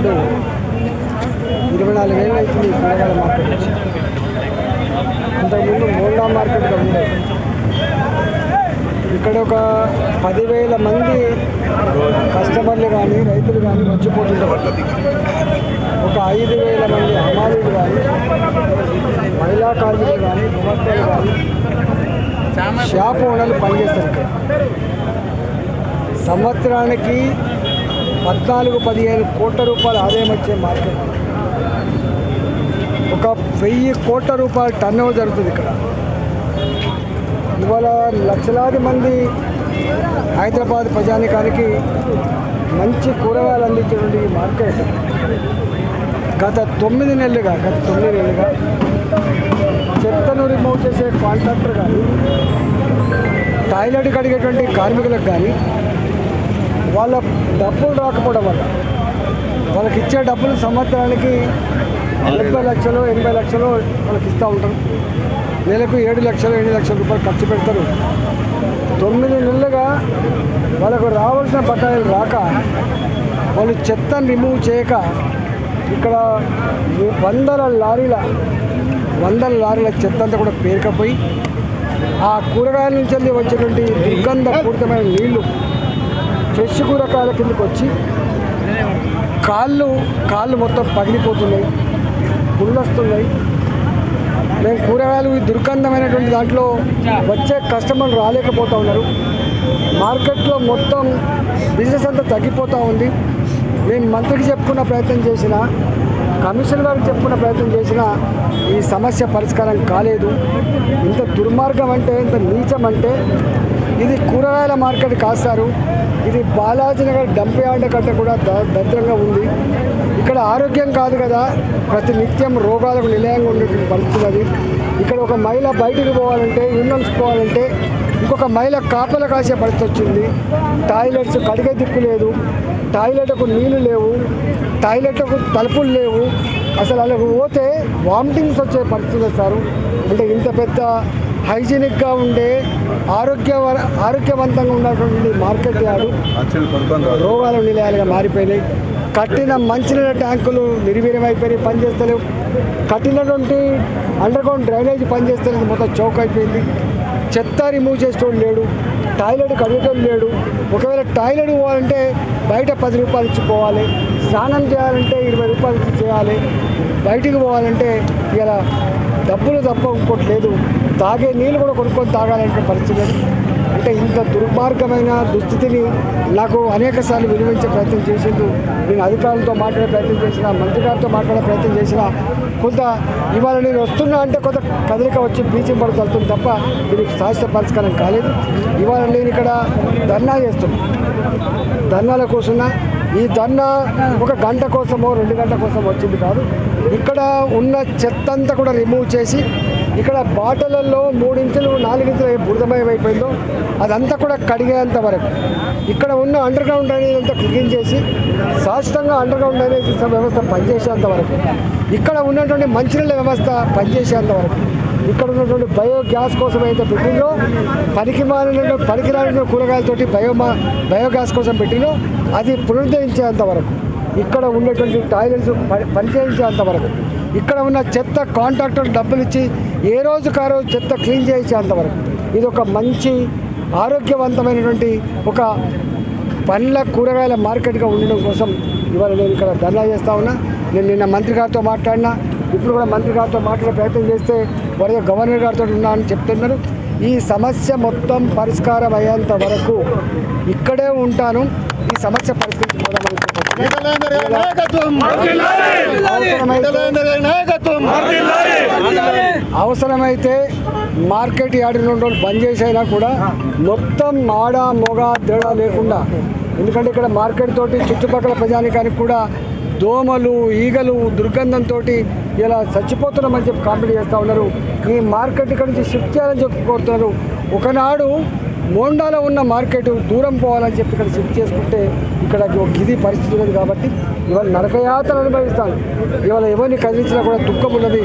Yard 24 ఏళ్ళు అవుతుంది ఈ కూరగాయల మార్కెట్ వచ్చి. అంతకుముందు మోండా మార్కెట్గా ఉండేది. ఇక్కడ ఒక 10,000 మంది కస్టమర్లు కానీ రైతులు కానీ వచ్చిపోతుంటారు. ఒక 5,000 మంది హమాలీలు కానీ మహిళా కార్మికులు కానీ గుమస్తలు కానీ షాప్ ఓనర్లు పనిచేస్తారు. ఇక్కడ సంవత్సరానికి 14-15 కోట్ల రూపాయల ఆదాయం వచ్చే మార్కెట్. ఒక 1000 కోట్ల రూపాయల టర్న్ ఓవర్ జరుగుతుంది ఇక్కడ. ఇవాళ లక్షలాది మంది హైదరాబాద్ ప్రజానికానికి మంచి కూరగాయలు అందించేటువంటి ఈ మార్కెట్ గత 9 నెలలుగా చెత్తను రిమూవ్ చేసే కాంట్రాక్టర్ కానీ టాయిలెట్ కడిగేటువంటి కార్మికులకు కానీ వాళ్ళ డబ్బులు రాకపోవడం వల్ల వాళ్ళకి ఇచ్చే డబ్బులు సంవత్సరానికి 70 లక్షలు 80 లక్షలు వాళ్ళకి ఇస్తూ ఉంటారు. నెలకు 7 లక్షలు 8 లక్షల రూపాయలు ఖర్చు పెడతారు. 9 నెలలుగా వాళ్ళకు రావాల్సిన బకాయిలు రాక వాళ్ళు చెత్తను రిమూవ్ చేయక ఇక్కడ వందల లారీల చెత్త అంతా కూడా పేరుకపోయి ఆ కూరగాయల నుంచి వచ్చేటువంటి దుర్గంధపూరితమైన నీళ్లు ఫ్రెష్ కూరగాయల కిందకు వచ్చి కాళ్ళు మొత్తం పగిలిపోతున్నాయి, పుల్లొస్తున్నాయి. మేము కూరగాయలు ఈ దుర్గంధమైనటువంటి దాంట్లో వచ్చే కస్టమర్లు రాలేకపోతూ ఉన్నారు. మార్కెట్లో మొత్తం బిజినెస్ అంతా తగ్గిపోతూ ఉంది. మేము మంత్రికి చెప్పుకున్న ప్రయత్నం చేసినా, కమిషనర్ గారికి చెప్పుకున్న ప్రయత్నం చేసినా ఈ సమస్య పరిష్కారం కాలేదు. ఇంత దుర్మార్గం అంటే, ఇంత నీచం అంటే ఇది కూరగాయల మార్కెట్ కాస్తారు. ఇది బాలాజీనగర్ డంప్ యార్డ్ కంటే కూడా దరిద్రంగా ఉంది. ఇక్కడ ఆరోగ్యం కాదు కదా, ప్రతి నిత్యం రోగాలకు నిలయంగా ఉండేటువంటి పరిస్థితి అది. ఇక్కడ ఒక మహిళ బయటికి పోవాలంటే, యూనియన్స్ పోవాలంటే ఇంకొక మహిళ కాపలా కాసే పరిస్థితి వచ్చింది. టాయిలెట్స్ కడిగే దిక్కు లేదు, టాయిలెట్కు నీళ్లు లేవు, టాయిలెట్కు తలుపులు లేవు. అసలు అలాగ పోతే వామిటింగ్స్ వచ్చే పరిస్థితి వస్తారు. అంటే ఇంత పెద్ద హైజీనిక్గా ఉండే ఆరోగ్యవంతంగా ఉన్నటువంటి మార్కెట్ యార్డు రోగాల నిలయాలుగా మారిపోయినాయి. కట్టిన మంచినీళ్ళ ట్యాంకులు నిర్వీర్యమైపోయినాయి, పనిచేస్తలేవు. కట్టినటువంటి అండర్గ్రౌండ్ డ్రైనేజ్ పనిచేస్తలేదు, మొత్తం చౌక్ అయిపోయింది. చెత్త రిమూవ్ చేసేటోడు లేడు, టాయిలెట్ కడిగేటోడు లేడు. ఒకవేళ టాయిలెట్ పోవాలంటే బయట 10 రూపాయలు ఇచ్చి పోవాలి, స్నానం చేయాలంటే 20 రూపాయలు ఇచ్చి చేయాలి, బయటికి పోవాలంటే ఇలా డబ్బులు తప్ప ఇంకోటి లేదు. తాగే నీళ్ళు కూడా కొనుక్కొని తాగాలంటే పరిస్థితి. అంటే ఇంత దుర్మార్గమైన దుస్థితిని నాకు అనేక సార్లు విలువించే ప్రయత్నం చేసిండు. నేను అధికారులతో మాట్లాడే ప్రయత్నం చేసిన, మంత్రి గారితో మాట్లాడే ప్రయత్నం చేసిన, కొంత ఇవాళ నేను వస్తున్నా అంటే కొంత కదలిక వచ్చి బ్లీచింగ్ పౌడర్ చల్లుతుంది తప్ప దీనికి శాశ్వత పరిష్కారం కాలేదు. ఇవాళ నేను ఇక్కడ ధర్నా చేస్తున్నా, ధర్నాలో కూర్చున్నా. ఈ ధర్నా ఒక గంట కోసమో 2 గంటల కోసం వచ్చింది కాదు. ఇక్కడ ఉన్న చెత్త అంతా కూడా రిమూవ్ చేసి ఇక్కడ బాటలలో 3 ఇంచులు 4 ఇంచులు బురదమయం అయిపోయిందో అదంతా కూడా కడిగేంత వరకు, ఇక్కడ ఉన్న అండర్గ్రౌండ్ డ్రైనేజ్ అంతా క్లీన్ చేసి శాశ్వతంగా అండర్గ్రౌండ్ డ్రైనేజ్ వ్యవస్థ పనిచేసేంత వరకు, ఇక్కడ ఉన్నటువంటి మంచినీళ్ళ వ్యవస్థ పనిచేసేంత వరకు, ఇక్కడ ఉన్నటువంటి బయోగ్యాస్ కోసం అయితే పెట్టిందో, పనికిరాని కూరగాయలతోటి బయోగ్యాస్ కోసం పెట్టిందో అది పునరుద్ధరించేంత వరకు, ఇక్కడ ఉన్నటువంటి టాయిలెట్స్ పనిచేయించేంత వరకు, ఇక్కడ ఉన్న చెత్త కాంట్రాక్టర్ డబ్బులు ఇచ్చి ఏ రోజుకు ఆ రోజు చెత్త క్లీన్ చేయించేంత వరకు, ఇది ఒక మంచి ఆరోగ్యవంతమైనటువంటి ఒక పండ్ల కూరగాయల మార్కెట్గా ఉండడం కోసం ఇవాళ నేను ఇక్కడ ధర్నా చేస్తూ ఉన్నా. నేను నిన్న మంత్రి గారితో మాట్లాడినా, ఇప్పుడు కూడా మంత్రి గారితో మాట్లాడే ప్రయత్నం చేస్తే వారి గవర్నర్ గారితో ఉన్నా అని చెప్తున్నారు. ఈ సమస్య మొత్తం పరిష్కారం అయ్యేంత వరకు ఇక్కడే ఉంటాను. ఈ సమస్య పరిష్కరించుకోవడం అవసరమైతే మార్కెట్ యార్డ్ 2 రోజులు బంద్ చేసైనా కూడా మొత్తం మాడ మొగ తేడా లేకుండా, ఎందుకంటే ఇక్కడ మార్కెట్ తోటి చుట్టుపక్కల ప్రజానికానికి కూడా దోమలు ఈగలు దుర్గంధంతో ఇలా చచ్చిపోతున్నామని చెప్పి కాంప్లైంట్ చేస్తూ ఉన్నారు. ఈ మార్కెట్ ఇక్కడ నుంచి షిఫ్ట్ చేయాలని చెప్పి కోరుతున్నారు. ఒకనాడు మోండాలో ఉన్న మార్కెట్ దూరం పోవాలని చెప్పి ఇక్కడ షిఫ్ట్ చేసుకుంటే ఇక్కడ ఇది పరిస్థితి ఉన్నది. కాబట్టి ఇవాళ నరకయాతలు అనుభవిస్తాను. ఇవాళ ఎవరిని కదిలించినా కూడా దుఃఖం ఉన్నది.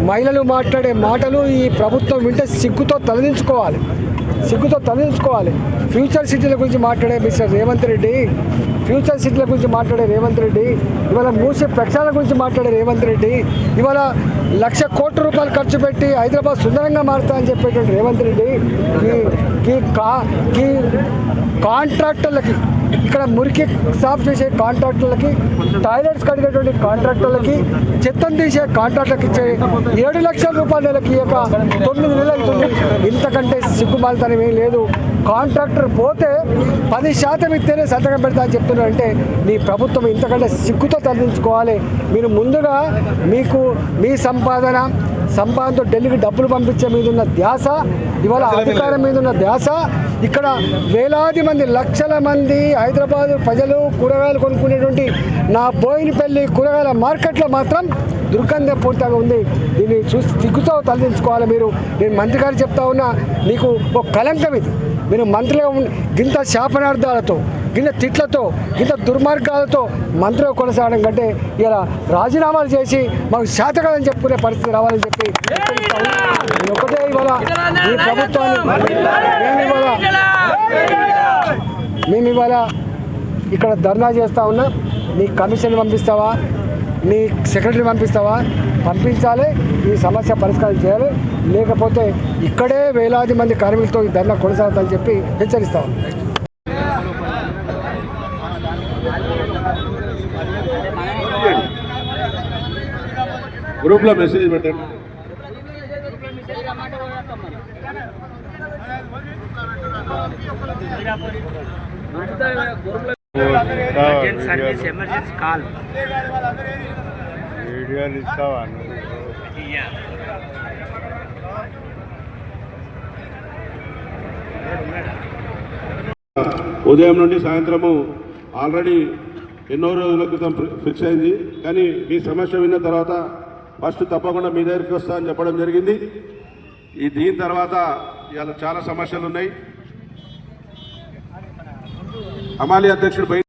మహిళలు మాట్లాడే మాటలు ఈ ప్రభుత్వం వింటే సిగ్గుతో తలదించుకోవాలి. ఫ్యూచర్ సిటీల గురించి మాట్లాడే మిస్టర్ రేవంత్ రెడ్డి ఫ్యూచర్ సిటీల గురించి మాట్లాడే రేవంత్ రెడ్డి, ఇవాళ మూసీ ప్రక్షాళన గురించి మాట్లాడే రేవంత్ రెడ్డి, ఇవాళ 1,00,000 కోట్ల రూపాయలు ఖర్చు పెట్టి హైదరాబాద్ సుందరంగా మారుతా అని చెప్పేటువంటి రేవంత్ రెడ్డి ఈ కాంట్రాక్టర్లకి, ఇక్కడ మురికి సాఫ్ చేసే కాంట్రాక్టర్లకి, టాయిలెట్స్ కడిగేటువంటి కాంట్రాక్టర్లకి, చెత్తను తీసే కాంట్రాక్టర్కి ఇచ్చే 7 లక్షల రూపాయల నెలకి ఇక 9 నెలలు అవుతుంది. ఇంతకంటే సిగ్గుమాలితనం ఏం లేదు. కాంట్రాక్టర్ పోతే 10% ఇస్తేనే సంతకం పెడతా అని చెప్తున్నారంటే మీ ప్రభుత్వం ఇంతకంటే సిగ్గుతో తరలించుకోవాలి. మీరు ముందుగా మీ సంపాదనతో ఢిల్లీకి డబ్బులు పంపించే మీద ఉన్న ధ్యాస, ఇవాళ అధికారం మీద ఉన్న ధ్యాస, ఇక్కడ వేలాది మంది, లక్షల మంది హైదరాబాద్ ప్రజలు కూరగాయలు కొనుక్కునేటువంటి నా బోయినపల్లి కూరగాయల మార్కెట్లో మాత్రం దుర్గంధం పూర్తిగా ఉంది. దీన్ని చూసి సిగ్గుతో తరలించుకోవాలి మీరు. నేను మంత్రి గారు చెప్తా ఉన్నా, మీకు ఒక కలంకం ఇది. మీరు మంత్రిగా గింత శాపనార్థాలతో, గింత తిట్లతో, గింత దుర్మార్గాలతో మంత్రిగా కొనసాగడం కంటే ఇలా రాజీనామాలు చేసి మాకు శాతకాలని చెప్పుకునే పరిస్థితి రావాలని చెప్పి ఒకటే ఇవాళ ఈ ప్రభుత్వాన్ని మేము ఇవాళ ఇక్కడ ధర్నా చేస్తూ ఉన్నా. నీ కమిషన్ పంపిస్తావా, నీ సెక్రటరీ పంపిస్తావా? పంపించాలి, ఈ సమస్య పరిష్కారం చేయాలి. లేకపోతే ఇక్కడే వేలాది మంది కార్మికులతో ఈ ధర్నా కొనసాగుతుందని చెప్పి హెచ్చరిస్తా ఉన్నాం. గ్రూప్లో మెసేజ్ పెట్టండి. సర్వీస్ ఎమర్జెన్సీ కాల్ వీడియోలు ఇస్తావా? ఉదయం నుండి సాయంత్రము ఆల్రెడీ ఎన్నో రోజుల క్రితం ఫిక్స్ అయింది. కానీ మీ సమస్య విన్న తర్వాత ఫస్ట్ తప్పకుండా మీ దగ్గరికి వస్తా అని చెప్పడం జరిగింది. దీని తర్వాత ఇవాళ చాలా సమస్యలు ఉన్నాయి. అమాలి అధ్యక్షుడు